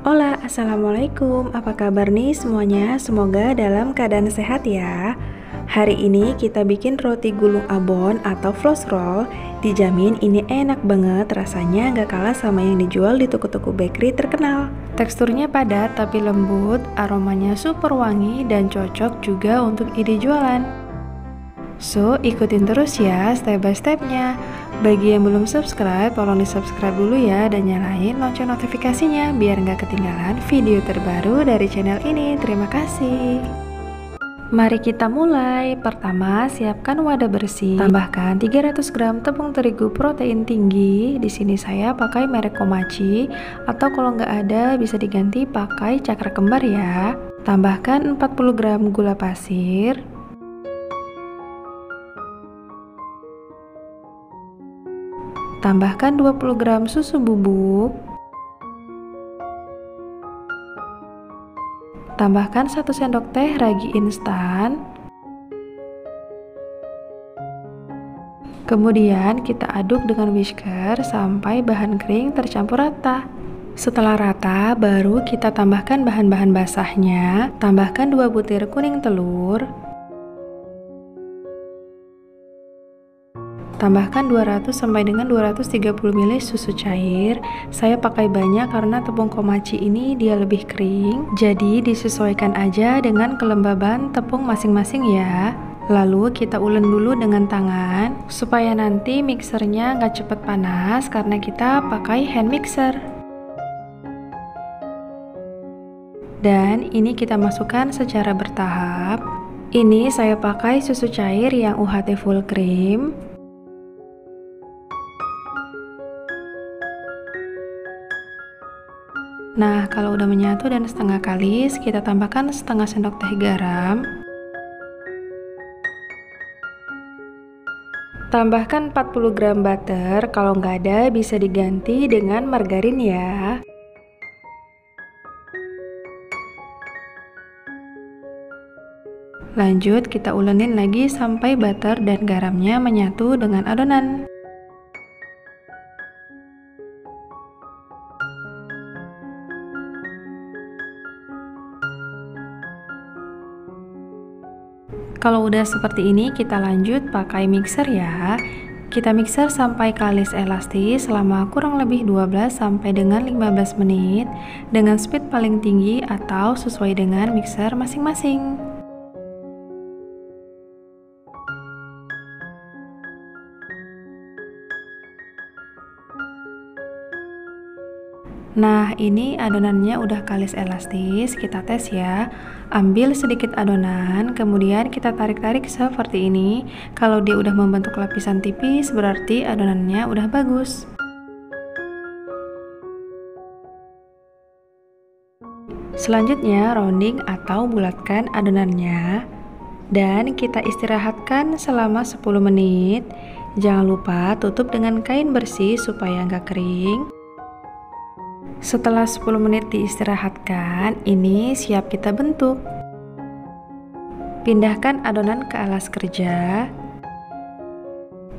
Hola, assalamualaikum. Apa kabar nih semuanya? Semoga dalam keadaan sehat ya. Hari ini kita bikin roti gulung abon atau floss roll. Dijamin ini enak banget, rasanya nggak kalah sama yang dijual di toko-toko bakery terkenal. Teksturnya padat tapi lembut, aromanya super wangi dan cocok juga untuk ide jualan. So, ikutin terus ya step by stepnya. Bagi yang belum subscribe, tolong di subscribe dulu ya dan nyalain lonceng notifikasinya biar nggak ketinggalan video terbaru dari channel ini. Terima kasih. Mari kita mulai. Pertama, siapkan wadah bersih. Tambahkan 300 gram tepung terigu protein tinggi. Di sini saya pakai merek Komachi atau kalau nggak ada bisa diganti pakai cakra kembar ya. Tambahkan 40 gram gula pasir. Tambahkan 20 gram susu bubuk. Tambahkan 1 sendok teh ragi instan. Kemudian kita aduk dengan whisker sampai bahan kering tercampur rata. Setelah rata, baru kita tambahkan bahan-bahan basahnya. Tambahkan 2 butir kuning telur. Tambahkan 200 sampai dengan 230 ml susu cair. Saya pakai banyak karena tepung Komachi ini dia lebih kering. Jadi disesuaikan aja dengan kelembaban tepung masing-masing ya. Lalu kita ulen dulu dengan tangan supaya nanti mixernya nggak cepet panas karena kita pakai hand mixer. Dan ini kita masukkan secara bertahap. Ini saya pakai susu cair yang UHT full cream. Nah, kalau udah menyatu dan setengah kalis, kita tambahkan setengah sendok teh garam. Tambahkan 40 gram butter, kalau nggak ada bisa diganti dengan margarin ya. Lanjut, kita ulenin lagi sampai butter dan garamnya menyatu dengan adonan. Kalau udah seperti ini, kita lanjut pakai mixer ya. Kita mixer sampai kalis elastis selama kurang lebih 12 sampai dengan 15 menit dengan speed paling tinggi atau sesuai dengan mixer masing-masing. Nah, ini adonannya udah kalis elastis, kita tes ya. Ambil sedikit adonan, kemudian kita tarik-tarik seperti ini. Kalau dia udah membentuk lapisan tipis, berarti adonannya udah bagus. Selanjutnya, rounding atau bulatkan adonannya. Dan kita istirahatkan selama 10 menit. Jangan lupa tutup dengan kain bersih supaya nggak kering. Setelah 10 menit diistirahatkan, ini siap kita bentuk. Pindahkan adonan ke alas kerja.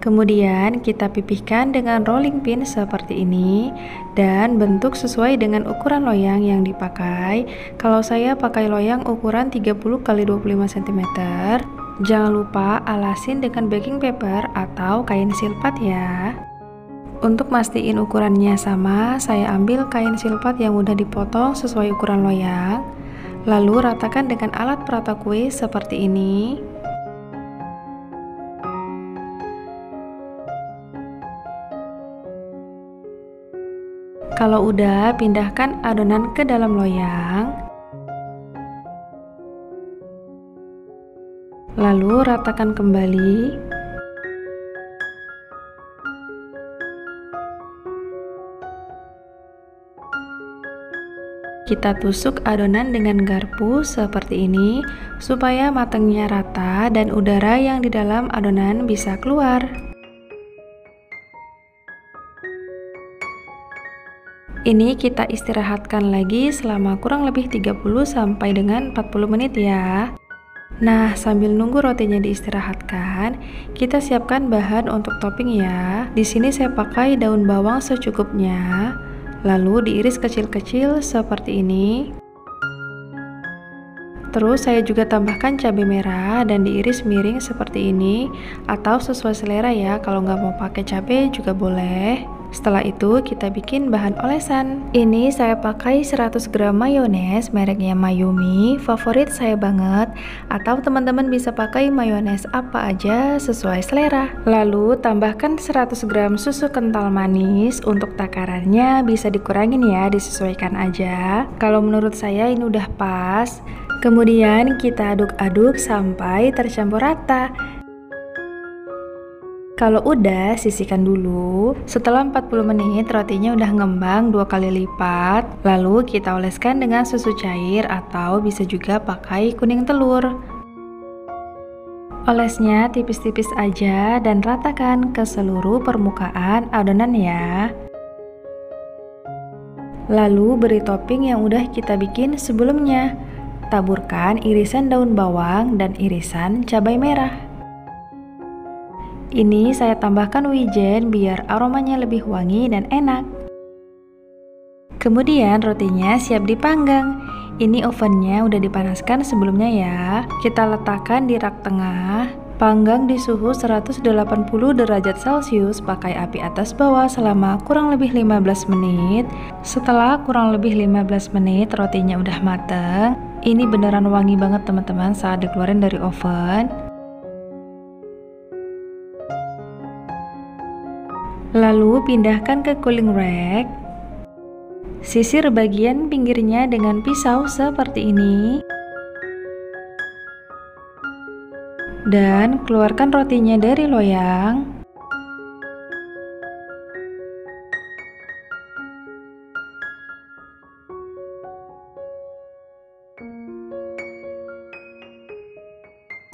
Kemudian kita pipihkan dengan rolling pin seperti ini dan bentuk sesuai dengan ukuran loyang yang dipakai. Kalau saya pakai loyang ukuran 30 x 25 cm. Jangan lupa alasin dengan baking paper atau kain silpat ya. Untuk mastiin ukurannya sama, saya ambil kain silpat yang udah dipotong sesuai ukuran loyang. Lalu ratakan dengan alat perata kue seperti ini. Kalau udah, pindahkan adonan ke dalam loyang. Lalu ratakan kembali. Kita tusuk adonan dengan garpu seperti ini supaya matangnya rata dan udara yang di dalam adonan bisa keluar. Ini kita istirahatkan lagi selama kurang lebih 30 sampai dengan 40 menit ya. Nah, sambil nunggu rotinya diistirahatkan, kita siapkan bahan untuk topping ya. Di sini saya pakai daun bawang secukupnya. lalu diiris kecil-kecil seperti ini. Terus saya juga tambahkan cabai merah dan diiris miring seperti ini, atau sesuai selera ya, kalau nggak mau pakai cabai juga boleh. Setelah itu kita bikin bahan olesan. Ini saya pakai 100 gram mayones mereknya Mayumi, favorit saya banget. Atau teman-teman bisa pakai mayones apa aja sesuai selera. Lalu tambahkan 100 gram susu kental manis. Untuk takarannya bisa dikurangin ya, disesuaikan aja. Kalau menurut saya ini udah pas. Kemudian kita aduk-aduk sampai tercampur rata. Kalau udah, sisihkan dulu. Setelah 40 menit, rotinya udah ngembang 2 kali lipat. Lalu kita oleskan dengan susu cair atau bisa juga pakai kuning telur. Olesnya tipis-tipis aja dan ratakan ke seluruh permukaan adonan ya. Lalu beri topping yang udah kita bikin sebelumnya. Taburkan irisan daun bawang dan irisan cabai merah. Ini saya tambahkan wijen biar aromanya lebih wangi dan enak. Kemudian rotinya siap dipanggang. Ini ovennya udah dipanaskan sebelumnya ya. Kita letakkan di rak tengah. Panggang di suhu 180 derajat Celcius pakai api atas bawah selama kurang lebih 15 menit. Setelah kurang lebih 15 menit rotinya udah mateng. Ini beneran wangi banget teman-teman saat dikeluarin dari oven. Lalu pindahkan ke cooling rack. Sisir bagian pinggirnya dengan pisau seperti ini. Dan keluarkan rotinya dari loyang.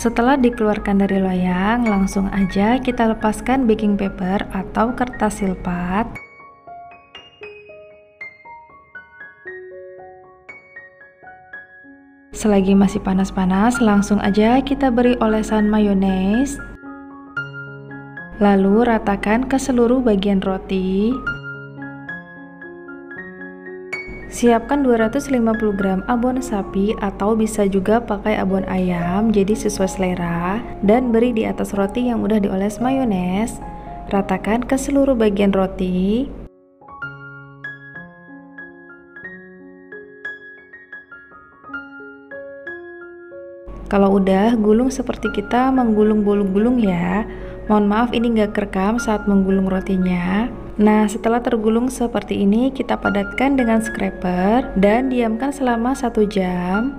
Setelah dikeluarkan dari loyang, langsung aja kita lepaskan baking paper atau kertas silpat. Selagi masih panas-panas, langsung aja kita beri olesan mayones. Lalu ratakan ke seluruh bagian roti. Siapkan 250 gram abon sapi atau bisa juga pakai abon ayam, jadi sesuai selera. Dan beri di atas roti yang udah dioles mayones. Ratakan ke seluruh bagian roti. Kalau udah, gulung seperti kita menggulung bolu gulung ya. Mohon maaf ini nggak kerekam saat menggulung rotinya. Nah, setelah tergulung seperti ini, kita padatkan dengan scraper dan diamkan selama 1 jam.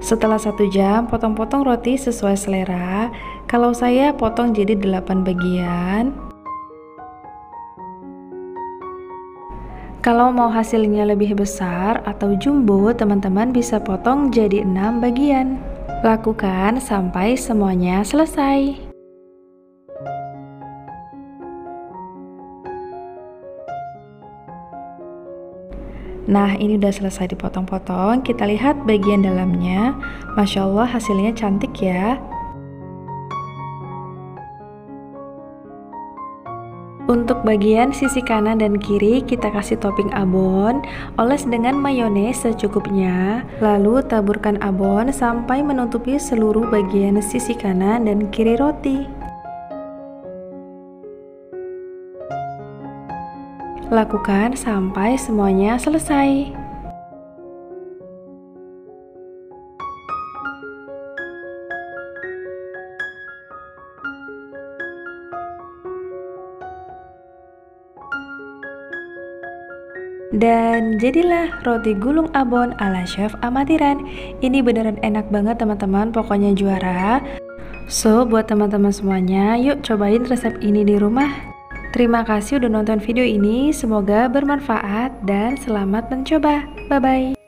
Setelah 1 jam, potong-potong roti sesuai selera. Kalau saya potong jadi 8 bagian. Kalau mau hasilnya lebih besar atau jumbo, teman-teman bisa potong jadi 6 bagian. Lakukan sampai semuanya selesai. Nah, ini udah selesai dipotong-potong. Kita lihat bagian dalamnya. Masya Allah, hasilnya cantik ya. Untuk bagian sisi kanan dan kiri kita kasih topping abon, oles dengan mayones secukupnya, lalu taburkan abon sampai menutupi seluruh bagian sisi kanan dan kiri roti. Lakukan sampai semuanya selesai. Dan jadilah roti gulung abon ala Chef Amatiran. Ini beneran enak banget teman-teman, pokoknya juara. So, buat teman-teman semuanya, yuk cobain resep ini di rumah. Terima kasih udah nonton video ini, semoga bermanfaat dan selamat mencoba. Bye-bye.